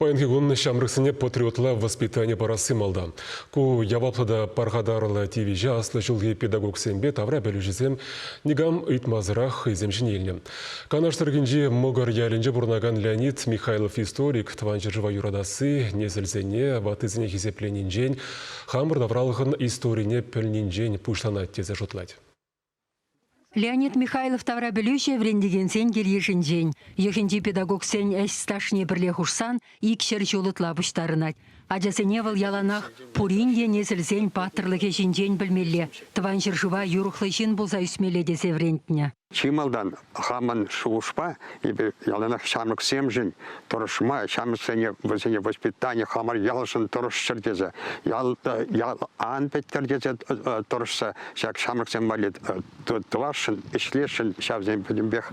Паянхигун шамрыксыне патриотла воспитание парасы малда. Ку яваплада пархадарла тивижа аслы жылғы педагог сенбе тавра бәлюжізем нигам үйтмазырақ иземшін еліне. Канаштыргінже мұғар ялінже бұрнаган Леонид Михайлов историк тванчы жыва юрадасы незілзене ватызіне хизепленінжен хамыр давралығын историне пөлнінжен пуштанат тезе жұтлайды. Леонид Михайлов тавра білуші врендеген сен келешін жен. Ехінді педагог сен әс сташне бірле хушсан, икшер жолытла бұштарынат. Ажасеневал яланах пуринге несілсен паттырлығы жинжен білмелі. Тван жыржыва юрықлышын болса үсмелі десе врендіне. Чималдан хаман шушпа, и яланах шамрак семжин, торшма, шамраксене воспитание хамар ялшин торшчердезе. Ял ан петтердезе торшса, шак шамраксен малит тваршин, ишлешин, шавзен педембех,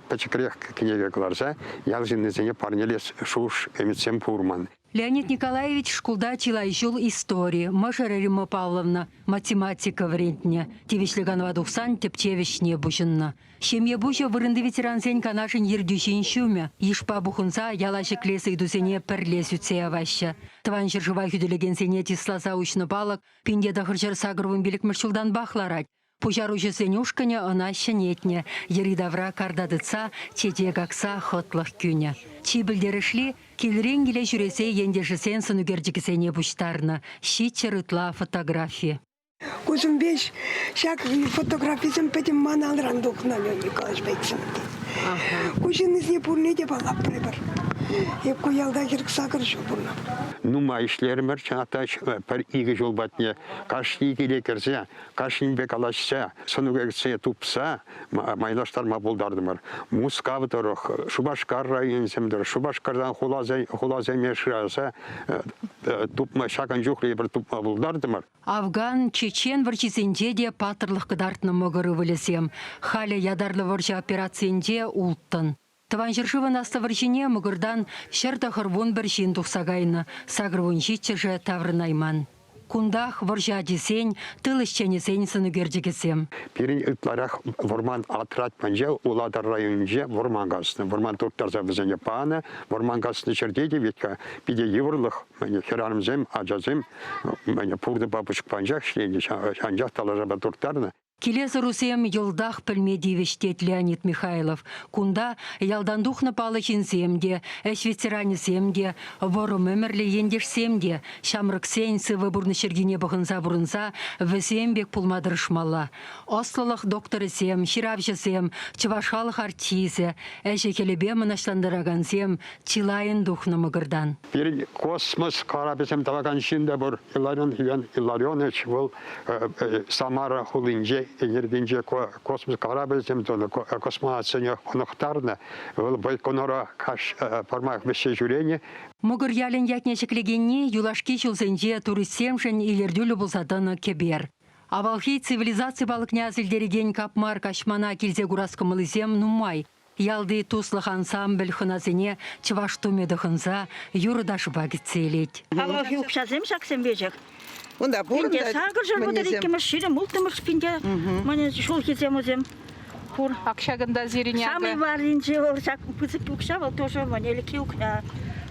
печекрех кнеге гларза, ялзин незене парнелес шуш эмитсем пурман. Леонид Николаевич шкулда чилай жыл истории, Машара Рима Павловна, математика врентня, тивишлиганова духсан тепчевишне бушынна. Шемье буша вырынды ветеранзен канашын ердюшин шуме, ешпа бухунса ялаши клесы идусене перлес аваща. Тван жыржыва хүділеген сене тисласа учны балык, пинде дахырчар сагырвын билік мұршылдан бахларать. Пужар уже сенюшканя она щенетне, еридавра кардадыца, чете какса хотлых кюня. Чибілдерішли, келренгеле жүресе ендешісен сынугердікісене бұштарына, щитчерытла фотография. Кузым беш, шак фотографизм петим маналран духна Леонид Николаевич бейксін. Кузын ізне пурнеде балап пребір. Епку ялда керк сакыр жол бурна. Нума ишлермер чатач пер иге жол батне кашни келе керсе, кашнин бек алашса, сонугерсе тупса, майлаштар мабулдардымыр. Мускавы торох, Шубашкар районсемдер, Шубашкардан хулазай мешраса, тупма шакан жухле бір тупма булдардымыр. Афган, чечен варчизенде де патырлық кыдартны мұғыры вылесем. Халя ядарлы варча операциенде улттын. Тван жыршывын асты варчине мұғырдан шерта хырвон бір жин тұқсағайны, сағырвон житчежі таврынайман. Кундах варжа десен, тылышченесен сынугердегесем. Пирин ытларах ворман атрат панже, уладар районже ворман гасны. Ворман турттарза візіне паны, ворман гасны чердеде ветка, пиде еврлых, херанымзем, аджазем, пурды бабушек панжах шлейді, анжақ талажаба турттарны. Келесі русем елдах пілмедивештет Леонид Михайлов. Кунда ялдандухны палы жинсемде, ветеранесемде, ворым өмірлі ендешсемде, шамрық сенсі выборны шергене бұғынса бұрынса, весембек пулмадырышмалла. Ослылық докторысем, ширавжысем, чывашхалық артисі, келебе мұнаштандыраган сем, чилайын духны мұгырдан. Перед космос карабесем таваган шинде бұр Илларионович бұл Самара хулинже Егердинже космос корабльзем тоны космонавтсыне онықтарны байконора каш пармақ весе жүрені. Мұгыр ялін ятнешіклегенне юлашки жылзенже туристсемшін илердюлі бұлсадыны кебер. Авалхи цивилизация балық нәзілдереген капмар кашмана келзе ғураскымылызем нумай. Ялды туслық ансамбль хыназыне чываштумеді хынза юрыдаш багитселет. Авалхи ұқшазем шақсен бежек. Онда пинде сагыр жар будар екеміз шире мултымыз пинде мане шул кеземізем хур акшагында зириняга самый варинже орсак пызык укша бол тоже манели киукна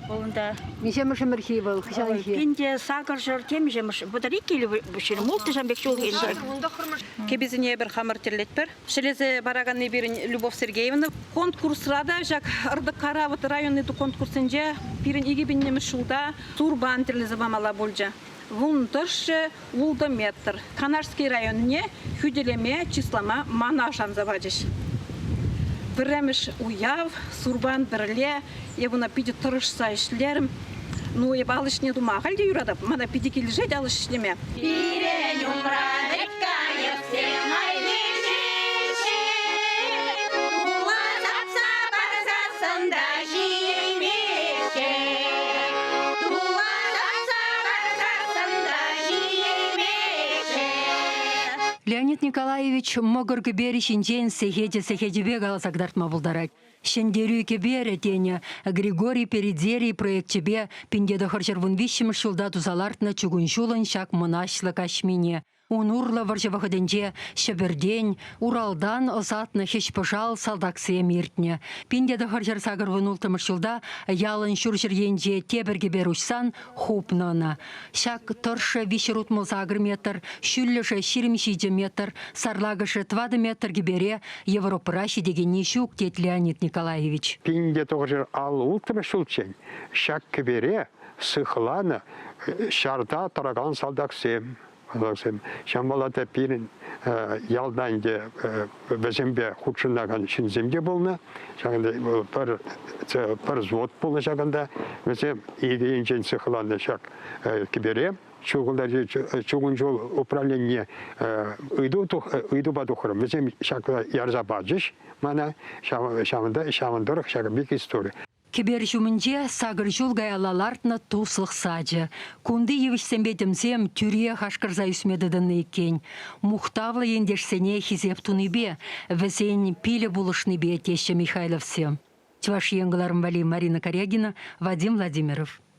олында Мишемыш архивы хшалхи. пинде сагыр жар темжемыш будар екели шире мулты жамбек шул кезде кебезине бір хамыр терлетпер шелезе бараганны бирин Любовь Сергеевна конкурсрада жак ырды каравыт районный конкурсынже бирин игибиннемиш шулда турбан терлезе бамала болжа. Вунтыршы улдометр. Канарский районне хүделеме числама манашан завадиш. Біреміш уяв, сурбан бірле, ебуна пиде тұрышса ішлерім. Ну, еб алышне дума қалде юрадап, мана пиде кележет алыш ішлеме. Ирен умрадек кайып сен айдешеше, ула запса барзасында жемеше. Леонид Николаевич могыргы беришін жен сехеде галасагдартма бұлдарад. Шендерю кебере тене Григорий Передзерий проектчебе пиндеді харчарвун вишімі шулда тузалартна чугуншулын шак мұнашлы кашмине. Унурла варжавахаденже Шабердень, Уралдан озатны хешпожал салдаксия миртне. Пиндеда харжар сагар вынултымышылда ялын шуржыренже теберге берушсан хупнана. Шак торша вишерут мозагр метр, шүлліше 20 метр, сарлагышы 20 метр гибере Европыраши деген нишук тет Леонид Николаевич. Пинде тоже ал ултымы шулчен. Шак кебере сыхланы шарда тараган салдаксем. Шамбалата пирин ялданде безембе худшынаган шинземде болна. Шагында бір звод болна шагында. Безем идеинчен сыхланы шак кебере. Чугун жол управление ыйду бадухрым. Безем шак ярзабаджиш. Мана шамандырық шак бик история. Кебер жүмінде сагыр жол гаялалартны туслық саджы. Кунды евішсембетімсем тюре хашкырза үсмедідін екен. Мухтавлы ендешсене хизеп туныбе, візен пилі булышныбе теші Михайловсем. Чуваш енгіларым вали Марина Корягина, Вадим Владимиров.